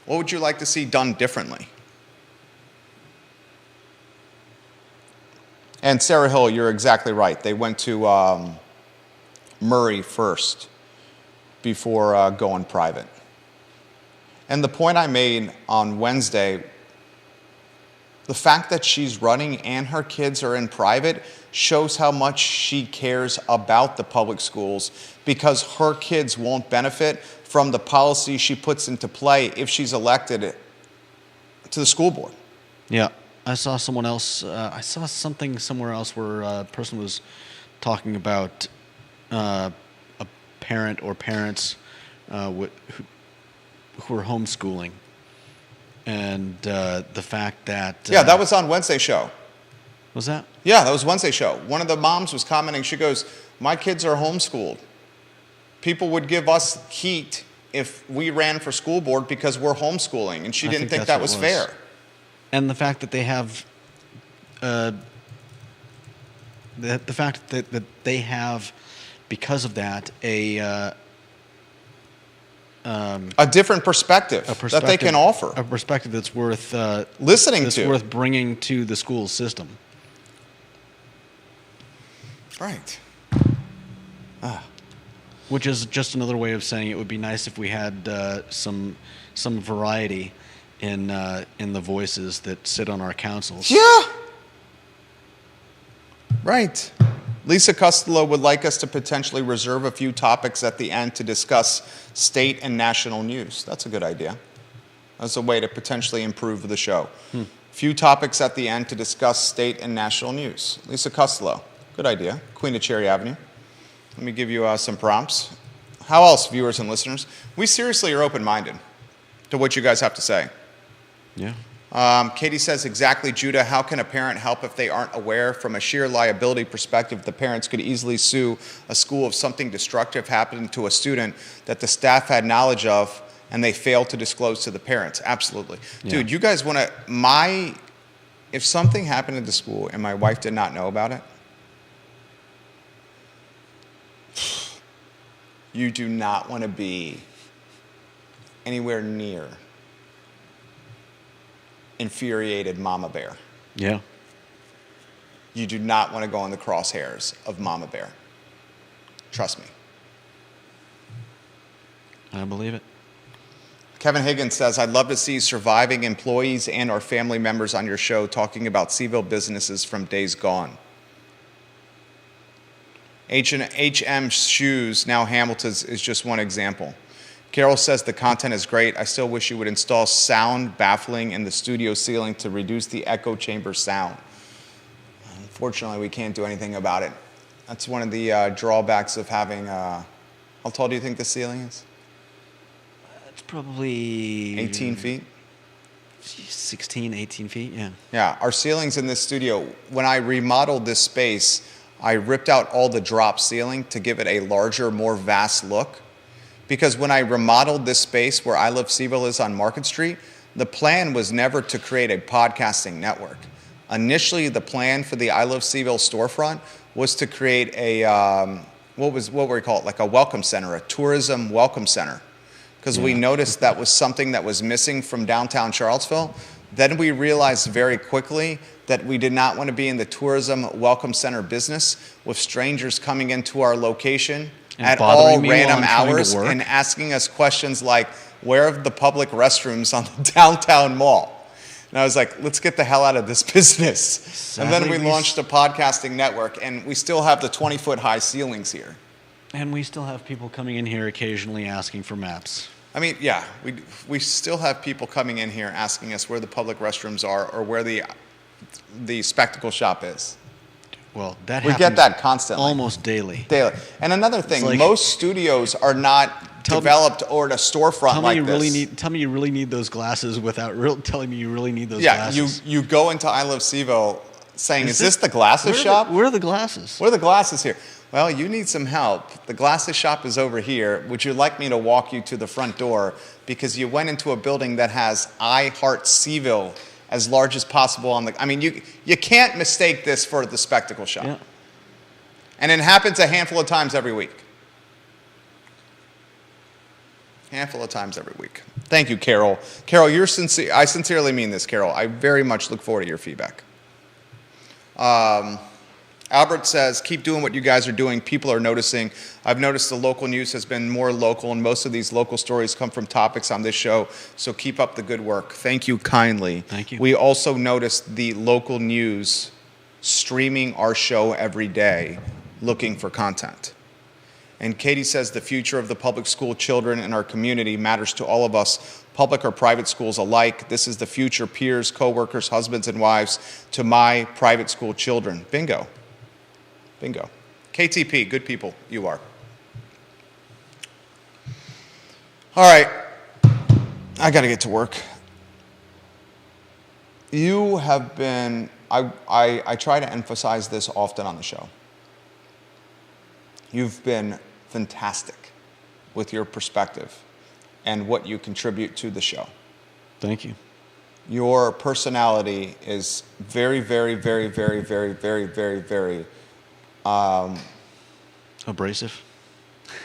What would you like to see done differently? And Sarah Hill, you're exactly right. They went to Murray first before going private. And the point I made on Wednesday, the fact that she's running and her kids are in private shows how much she cares about the public schools, because her kids won't benefit from the policy she puts into play if she's elected to the school board. Yeah, I saw someone else. I saw something somewhere else where a person was talking about a parent or parents who were homeschooling, and the fact that Yeah, that was on Wednesday show. was that. Yeah, that was Wednesday show. One of the moms was commenting, she goes, my kids are homeschooled. People would give us heat if we ran for school board because we're homeschooling, and she I didn't think think that's that what was it was. fair. And the fact that they have, the fact that they have, because of that, A different perspective, a perspective that they can offer. a perspective that's worth Listening that's to. worth bringing to the school system. Right. Which is just another way of saying it would be nice if we had some variety in the voices that sit on our councils. Yeah. Right. Lisa Costello would like us to potentially reserve a few topics at the end to discuss state and national news. That's a good idea. That's a way to potentially improve the show. Few topics at the end to discuss state and national news. Lisa Costello, good idea. Queen of Cherry Avenue. Let me give you some prompts. How else, viewers and listeners? We seriously are open-minded to what you guys have to say. Yeah. Katie says, exactly, Judah, how can a parent help if they aren't aware? From a sheer liability perspective, the parents could easily sue a school if something destructive happened to a student that the staff had knowledge of and they failed to disclose to the parents. Absolutely. Yeah. Dude, you guys want to, if something happened at the school and my wife did not know about it, you do not want to be anywhere near infuriated mama bear. Yeah. You do not want to go in the crosshairs of mama bear. Trust me. I believe it. Kevin Higgins says, I'd love to see surviving employees and or family members on your show talking about Seaville businesses from days gone. H&M Shoes, now Hamilton's, is just one example. Carol says the content is great. I still wish you would install sound baffling in the studio ceiling to reduce the echo chamber sound. Unfortunately, we can't do anything about it. That's one of the drawbacks of having, how tall do you think the ceiling is? It's probably 18 feet? 16, 18 feet, yeah. Yeah, our ceilings in this studio, when I remodeled this space, I ripped out all the drop ceiling to give it a larger, more vast look. Because when I remodeled this space where I Love Seaville is on Market Street, the plan was never to create a podcasting network. Initially, the plan for the I Love Seaville storefront was to create a, what were we call it? Like a welcome center, a tourism welcome center. Because we noticed that was something that was missing from downtown Charlottesville. Then we realized very quickly that we did not want to be in the tourism welcome center business with strangers coming into our location And at bothering all me while random I'm trying to hours work. and asking us questions like, where are the public restrooms on the downtown mall? And I was like, let's get the hell out of this business. And then Sadly, we we launched a podcasting network, and we still have the 20-foot high ceilings here. And we still have people coming in here occasionally asking for maps. I mean, yeah, we still have people coming in here asking us where the public restrooms are or where the spectacle shop is. Well, that We happens get that constantly. almost daily. Daily. And another thing, It's like- most studios are not Tell me- developed or in a storefront Tell me like you really this. need. Tell me you really need those glasses without telling me you really need those Yeah, glasses. you go into I Love Seaville saying, is this the glasses shop? Where are the glasses? Where are the glasses here? Well, you need some help. The glasses shop is over here. Would you like me to walk you to the front door? Because you went into a building that has I Heart Seaville as large as possible on the. I mean, you can't mistake this for the spectacle shop. Yeah. And it happens a handful of times every week. Handful of times every week. Thank you, Carol. Carol, you're sincere. I sincerely mean this, Carol. I very much look forward to your feedback. Albert says, keep doing what you guys are doing. People are noticing. I've noticed the local news has been more local, and most of these local stories come from topics on this show, so keep up the good work. Thank you kindly. Thank you. We also noticed the local news streaming our show every day, looking for content. And Katie says the future of the public school children in our community matters to all of us, public or private schools alike. This is the future peers, co-workers, husbands, and wives to my private school children. Bingo. Bingo. KTP, good people, you are. All right, I got to get to work. You have been, I try to emphasize this often on the show. You've been fantastic with your perspective and what you contribute to the show. Thank you. Your personality is very, very, very, very, very, very, very, very Abrasive?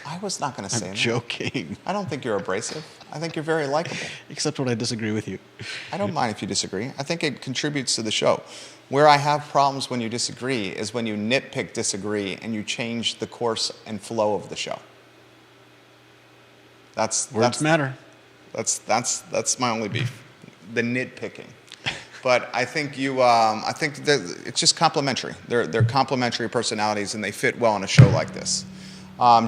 I was not going to say I'm that. joking. I don't think you're abrasive. I think you're very likable. Except when I disagree with you. I don't mind if you disagree. I think it contributes to the show. Where I have problems when you disagree is when you nitpick disagree and you change the course and flow of the show. Words matter. That's my only beef, the nitpicking. But I think I think that it's just complementary. They're complementary personalities, and they fit well in a show like this.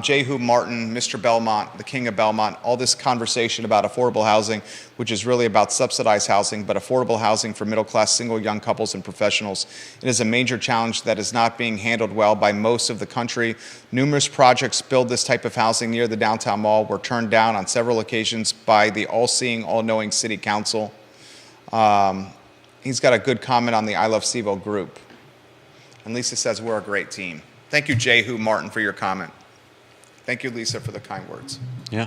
Jehu Martin, Mr. Belmont, the King of Belmont, all this conversation about affordable housing, which is really about subsidized housing, but affordable housing for middle-class single young couples and professionals. It is a major challenge that is not being handled well by most of the country. Numerous projects build this type of housing near the downtown mall were turned down on several occasions by the all-seeing, all-knowing city council. He's got a good comment on the I Love CVille group. And Lisa says, we're a great team. Thank you, Jehu Martin, for your comment. Thank you, Lisa, for the kind words. Yeah.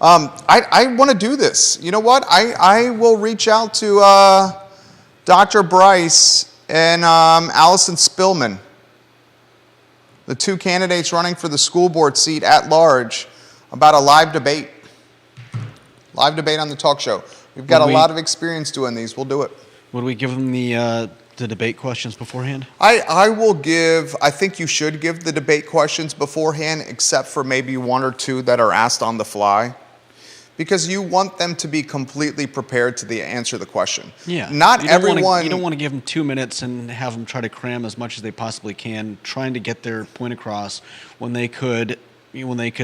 I want to do this. You know what? I will reach out to Dr. Bryce and Allison Spillman, the two candidates running for the school board seat at large, about a live debate. Live debate on the talk show. We've got a lot of experience doing these. We'll do it. Would we give them the debate questions beforehand? I will give, I think you should give the debate questions beforehand, except for maybe one or two that are asked on the fly, because you want them to be completely prepared to answer the question. Yeah. Not everyone. You don't want to give them 2 minutes and have them try to cram as much as they possibly can, trying to get their point across when they could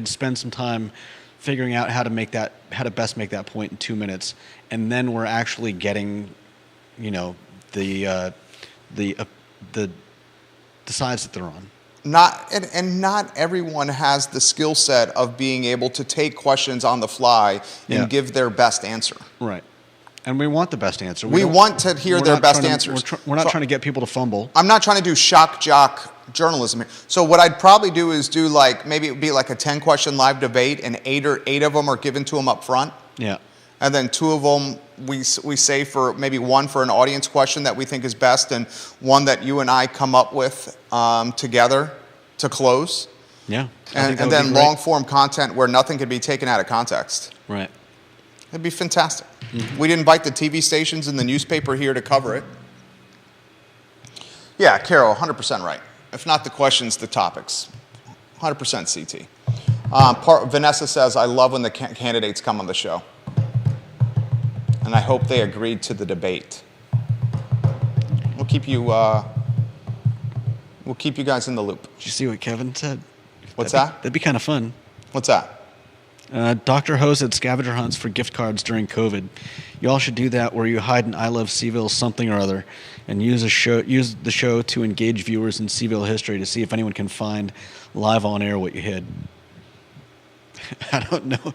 spend some time figuring out how to best make that point in 2 minutes, and then we're actually getting, the sides that they're on. Not everyone has the skill set of being able to take questions on the fly and give their best answer. Right. And we want the best answer. We want to hear their best answers. We're not trying to get people to fumble. I'm not trying to do shock jock journalism here. So what I'd probably do is do maybe it would be like a 10-question live debate, and eight of them are given to them up front. Yeah. And then 2 of them we say for maybe one for an audience question that we think is best, and one that you and I come up with together to close. Yeah. And then long form content where nothing could be taken out of context. Right. It'd be fantastic. Mm-hmm. We'd invite the TV stations and the newspaper here to cover it. Yeah, Carol, 100% right. If not the questions, the topics. 100% CT. Vanessa says, I love when the candidates come on the show. And I hope they agreed to the debate. We'll keep you guys in the loop. Did you see what Kevin said? What's that? That'd be kind of fun. What's that? Dr. Ho said scavenger hunts for gift cards during COVID. You all should do that, where you hide an I Love CVille something or other and use the show to engage viewers in CVille history to see if anyone can find live on air what you hid. I don't know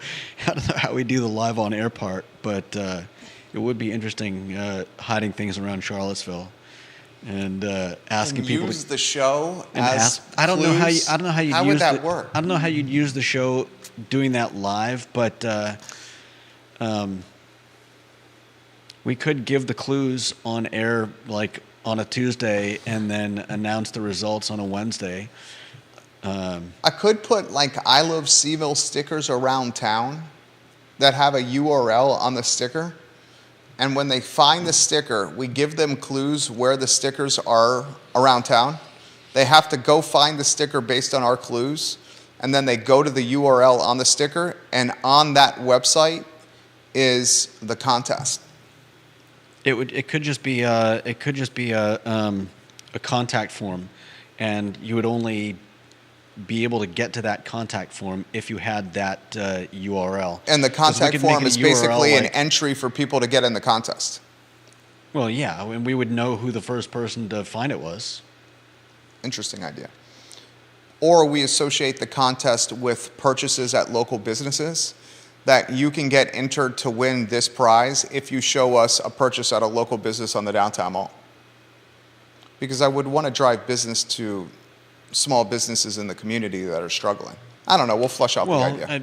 how we do the live on air part, but it would be interesting hiding things around Charlottesville and asking people use the show and as I don't know how you how would that work? I don't know how you'd use the show doing that live, but we could give the clues on air like on a Tuesday and then announce the results on a Wednesday, I could put like I Love Seville stickers around town that have a URL on the sticker. And when they find the sticker, we give them clues where the stickers are around town. They have to go find the sticker based on our clues. And then they go to the URL on the sticker. And on that website is the contest. It could just be a contact form, and you would only be able to get to that contact form if you had that URL. And the 'Cause we contact could make form a is URL basically an like- entry for people to get in the contest. Well, yeah, and we would know who the first person to find it was. Interesting idea. Or we associate the contest with purchases at local businesses that you can get entered to win this prize if you show us a purchase at a local business on the downtown mall. Because I would want to drive business to small businesses in the community that are struggling. I don't know. We'll flush out the Well, idea.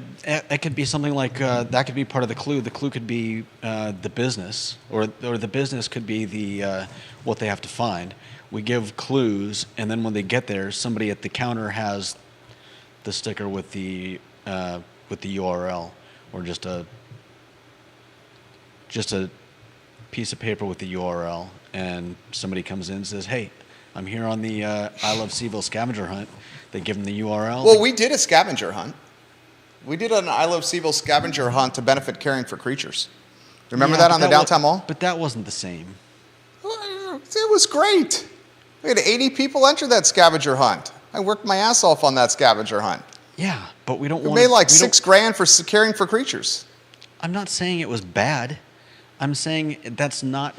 it could be something like that. Could be part of the clue. The clue could be the business, or the business could be the what they have to find. We give clues, and then when they get there, somebody at the counter has the sticker with the URL, or just a piece of paper with the URL, and somebody comes in and says, "Hey, I'm here on the I Love Seville scavenger hunt." They give them the URL. Well, we did a scavenger hunt. We did an I Love Seville scavenger hunt to benefit Caring for Creatures. Remember Yeah, that on but the downtown mall? But that wasn't the same. It was great. We had 80 people enter that scavenger hunt. I worked my ass off on that scavenger hunt. Yeah, but we don't We want. made like $6,000 for Caring for Creatures. I'm not saying it was bad. I'm saying that's not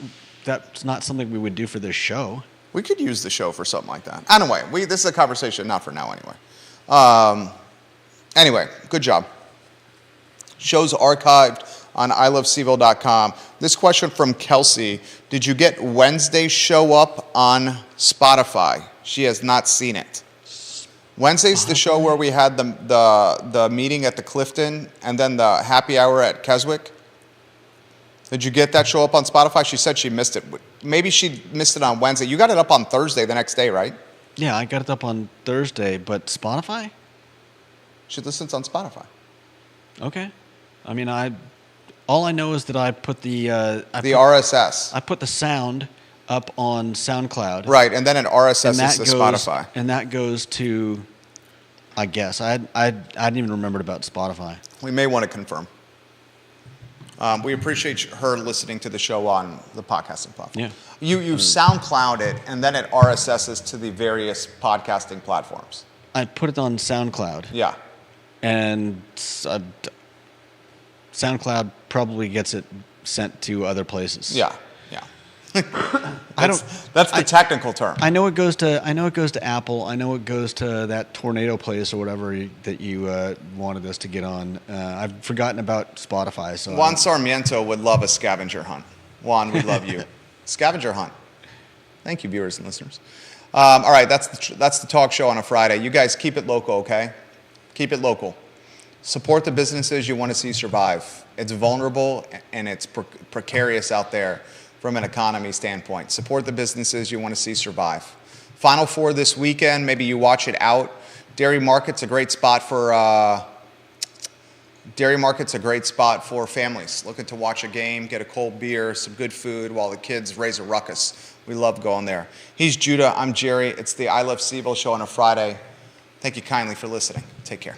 something we would do for this show. We could use the show for something like that. Anyway, this is a conversation not for now anyway. Anyway, good job. Show's archived on iloveseville.com. This question from Kelsey. Did you get Wednesday's show up on Spotify? She has not seen it. Wednesday's the show where we had the meeting at the Clifton and then the happy hour at Keswick. Did you get that show up on Spotify? She said she missed it. Maybe she missed it on Wednesday. You got it up on Thursday the next day, right? Yeah, I got it up on Thursday, but Spotify? She listens on Spotify. Okay. I mean, all I know is that I put the RSS. I put the sound up on SoundCloud. Right, and then it And RSS that to goes, Spotify. And that goes to, I guess. I hadn't even remembered about Spotify. We may want to confirm. We appreciate her listening to the show on the podcasting platform. Yeah. You SoundCloud it, and then it RSSes to the various podcasting platforms. I put it on SoundCloud. Yeah. And SoundCloud probably gets it sent to other places. Yeah. Yeah. That's the technical term. I know it goes to Apple. I know it goes to that tornado place or whatever that you wanted us to get on. I've forgotten about Spotify. So Juan Sarmiento would love a scavenger hunt. Juan, we love you. Scavenger hunt. Thank you, viewers and listeners. All right, that's the talk show on a Friday. You guys keep it local, okay? Keep it local. Support the businesses you want to see survive. It's vulnerable and it's precarious out there from an economy standpoint. Support the businesses you want to see survive. Final Four this weekend. Maybe you watch it out. Dairy Market's a great spot for families looking to watch a game, get a cold beer, some good food while the kids raise a ruckus. We love going there. He's Judah. I'm Jerry. It's the I Love Seville show on a Friday. Thank you kindly for listening. Take care.